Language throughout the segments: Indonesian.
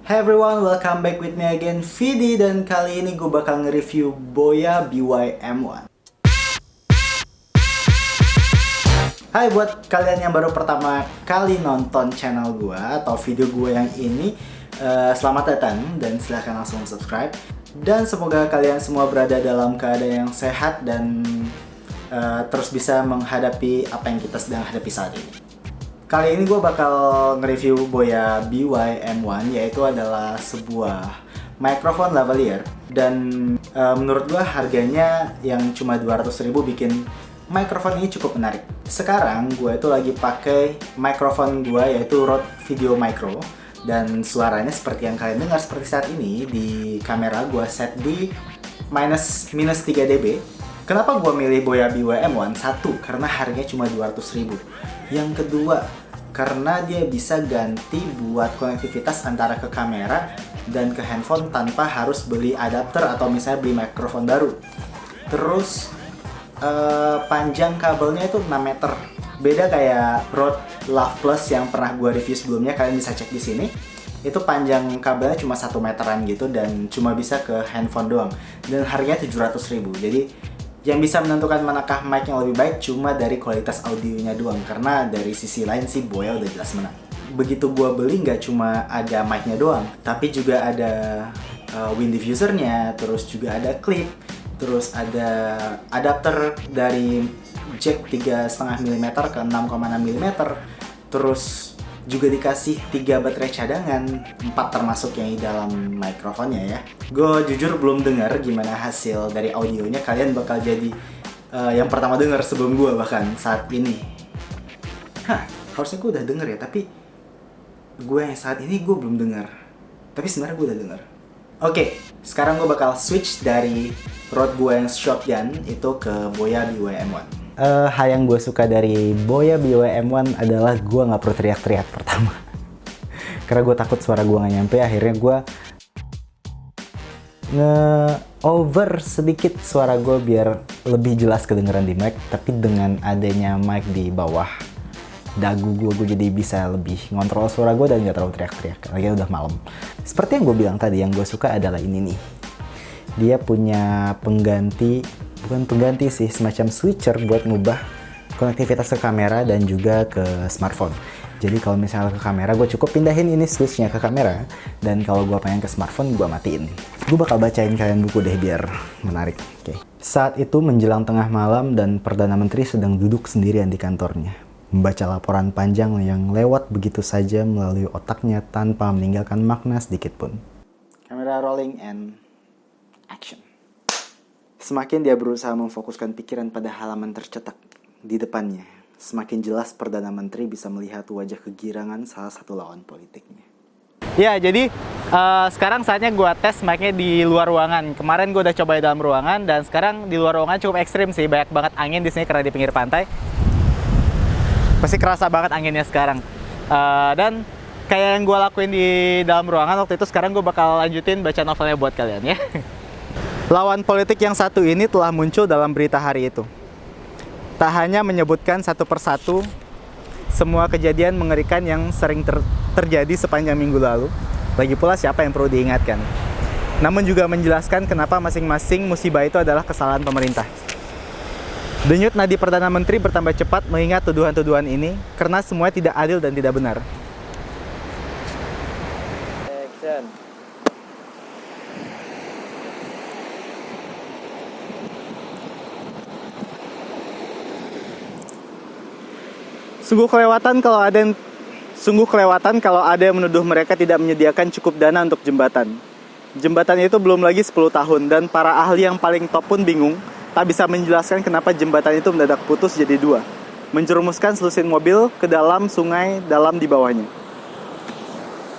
Hey everyone, welcome back with me again, Vidi, dan kali ini gue bakal nge-review Boya BY-M1. Hai buat kalian yang baru pertama kali nonton channel gue atau video gue yang ini, selamat datang dan silahkan langsung subscribe. Dan semoga kalian semua berada dalam keadaan yang sehat dan terus bisa menghadapi apa yang kita sedang hadapi saat ini. Kali ini gue bakal nge-review Boya BY-M1, yaitu adalah sebuah microphone lavalier. Dan menurut gue harganya yang cuma 200.000 bikin microphone ini cukup menarik. Sekarang gue itu lagi pakai microphone gue, yaitu Rode Video Micro. Dan suaranya seperti yang kalian dengar seperti saat ini. Di kamera gue set di minus 3 dB. Kenapa gue milih Boya BY-M1? Satu, karena harganya cuma 200.000. Yang kedua, karena dia bisa ganti buat konektivitas antara ke kamera dan ke handphone tanpa harus beli adapter atau misalnya beli mikrofon baru. Terus panjang kabelnya itu 6 meter. Beda kayak Rode Love Plus yang pernah gue review sebelumnya, kalian bisa cek di sini. Itu panjang kabelnya cuma 1 meteran gitu dan cuma bisa ke handphone doang. Dan harganya 700.000. Jadi yang bisa menentukan manakah mic yang lebih baik cuma dari kualitas audionya doang, karena dari sisi lain sih Boya udah jelas menang. Begitu gua beli nggak cuma ada mic-nya doang, tapi juga ada wind diffuser-nya, terus juga ada clip, terus ada adapter dari jack 3,5 mm ke 6,6 mm, terus juga dikasih 3 baterai cadangan, 4 termasuk yang di dalam mikrofonnya ya. Gue jujur belum dengar gimana hasil dari audionya, kalian bakal jadi yang pertama dengar sebelum gue bahkan saat ini. Harusnya gue udah denger ya, tapi gue yang saat ini gue belum dengar. Tapi sebenarnya gue udah denger. Oke, sekarang gue bakal switch dari Rode gue yang shotgun itu ke Boya BY-M1. Hal yang gue suka dari Boya BY-M1 adalah gue nggak perlu teriak-teriak pertama. Karena gue takut suara gue nggak nyampe, akhirnya gue nge-over sedikit suara gue biar lebih jelas kedengeran di mic. Tapi dengan adanya mic di bawah dagu gue jadi bisa lebih ngontrol suara gue dan nggak terlalu teriak-teriak. Lagi udah malam. Seperti yang gue bilang tadi, yang gue suka adalah ini nih. Dia punya bukan pengganti sih, semacam switcher buat ngubah konektivitas ke kamera dan juga ke smartphone. Jadi kalau misalnya ke kamera, gue cukup pindahin ini switchnya ke kamera, dan kalau gue pengen ke smartphone, gue matiin. Gue bakal bacain kalian buku deh biar menarik. Oke. Saat itu menjelang tengah malam dan Perdana Menteri sedang duduk sendirian di kantornya, membaca laporan panjang yang lewat begitu saja melalui otaknya tanpa meninggalkan makna sedikit pun. Kamera rolling and action. Semakin dia berusaha memfokuskan pikiran pada halaman tercetak di depannya, semakin jelas Perdana Menteri bisa melihat wajah kegirangan salah satu lawan politiknya. Ya, jadi sekarang saatnya gue tes mic-nya di luar ruangan. Kemarin gue udah coba di dalam ruangan, dan sekarang di luar ruangan cukup ekstrim sih. Banyak banget angin di sini karena di pinggir pantai. Pasti kerasa banget anginnya sekarang. Dan kayak yang gue lakuin di dalam ruangan waktu itu, sekarang gue bakal lanjutin baca novelnya buat kalian ya. Lawan politik yang satu ini telah muncul dalam berita hari itu. Tak hanya menyebutkan satu persatu semua kejadian mengerikan yang sering terjadi sepanjang minggu lalu, lagi pula siapa yang perlu diingatkan, namun juga menjelaskan kenapa masing-masing musibah itu adalah kesalahan pemerintah. Denyut nadi Perdana Menteri bertambah cepat mengingat tuduhan-tuduhan ini, karena semua tidak adil dan tidak benar. Action. Sungguh kelewatan kalau ada yang menuduh mereka tidak menyediakan cukup dana untuk jembatan. Jembatan itu belum lagi 10 tahun, dan para ahli yang paling top pun bingung, tak bisa menjelaskan kenapa jembatan itu mendadak putus jadi 2, menjerumuskan selusin mobil ke dalam sungai dalam di bawahnya.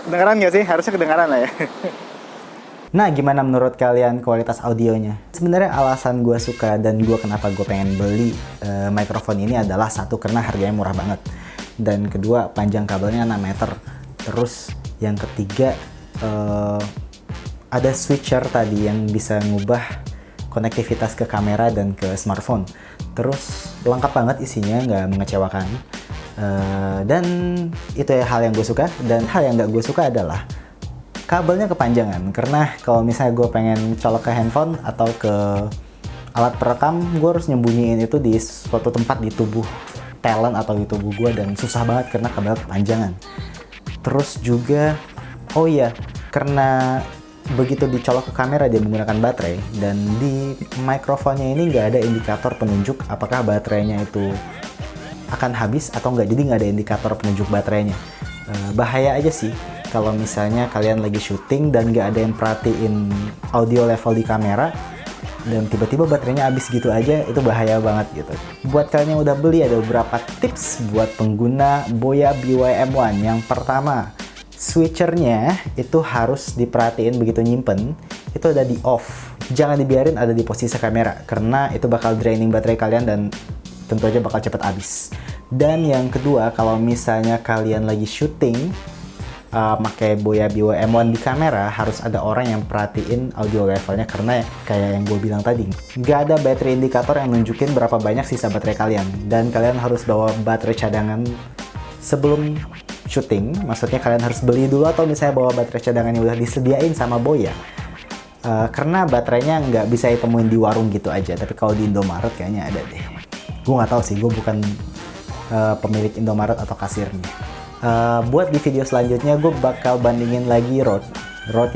Kedengaran nggak sih? Harusnya kedengaran lah ya. Nah, gimana menurut kalian kualitas audionya? Sebenarnya alasan gue suka dan kenapa gue pengen beli mikrofon ini adalah satu, karena harganya murah banget. Dan kedua, panjang kabelnya 6 meter. Terus yang ketiga, ada switcher tadi yang bisa ngubah konektivitas ke kamera dan ke smartphone. Terus lengkap banget isinya, nggak mengecewakan. Dan itu ya hal yang gue suka. Dan hal yang nggak gue suka adalah kabelnya kepanjangan. Karena kalau misalnya gue pengen colok ke handphone atau ke alat perekam, gue harus nyembunyiin itu di suatu tempat di tubuh talent atau di tubuh gue, dan susah banget karena kabel kepanjangan. Terus juga, oh iya, karena begitu dicolok ke kamera dia menggunakan baterai, dan di mikrofonnya ini nggak ada indikator penunjuk apakah baterainya itu akan habis atau nggak, jadi nggak ada indikator penunjuk baterainya. Bahaya aja sih kalau misalnya kalian lagi syuting dan nggak ada yang perhatiin audio level di kamera dan tiba-tiba baterainya habis gitu aja, itu bahaya banget gitu. Buat kalian yang udah beli, ada beberapa tips buat pengguna Boya BYM1. Yang pertama, switchernya itu harus diperhatiin begitu nyimpen, itu ada di off. Jangan dibiarin ada di posisi kamera, karena itu bakal draining baterai kalian dan tentu aja bakal cepet habis. Dan yang kedua, kalau misalnya kalian lagi syuting pakai Boya BYM1 di kamera, harus ada orang yang perhatiin audio levelnya, karena kayak yang gue bilang tadi, nggak ada battery indikator yang nunjukin berapa banyak sisa baterai kalian. Dan kalian harus bawa baterai cadangan sebelum syuting, maksudnya kalian harus beli dulu atau misalnya bawa baterai cadangan yang udah disediain sama Boya. Karena baterainya nggak bisa ditemuin di warung gitu aja, tapi kalau di Indomaret kayaknya ada deh. Gue nggak tahu sih, gue bukan pemilik Indomaret atau kasirnya. Buat di video selanjutnya gue bakal bandingin lagi Rode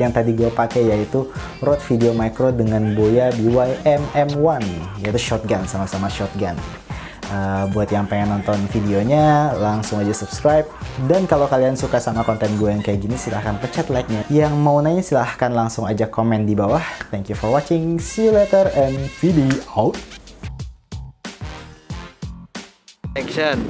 yang tadi gue pakai, yaitu Rode Video Micro dengan Boya BYM M1, yaitu shotgun, sama-sama shotgun. Buat yang pengen nonton videonya, langsung aja subscribe. Dan kalau kalian suka sama konten gue yang kayak gini, silahkan pencet like-nya. Yang mau nanya silahkan langsung aja komen di bawah. Thank you for watching, see you later, and video out. Action.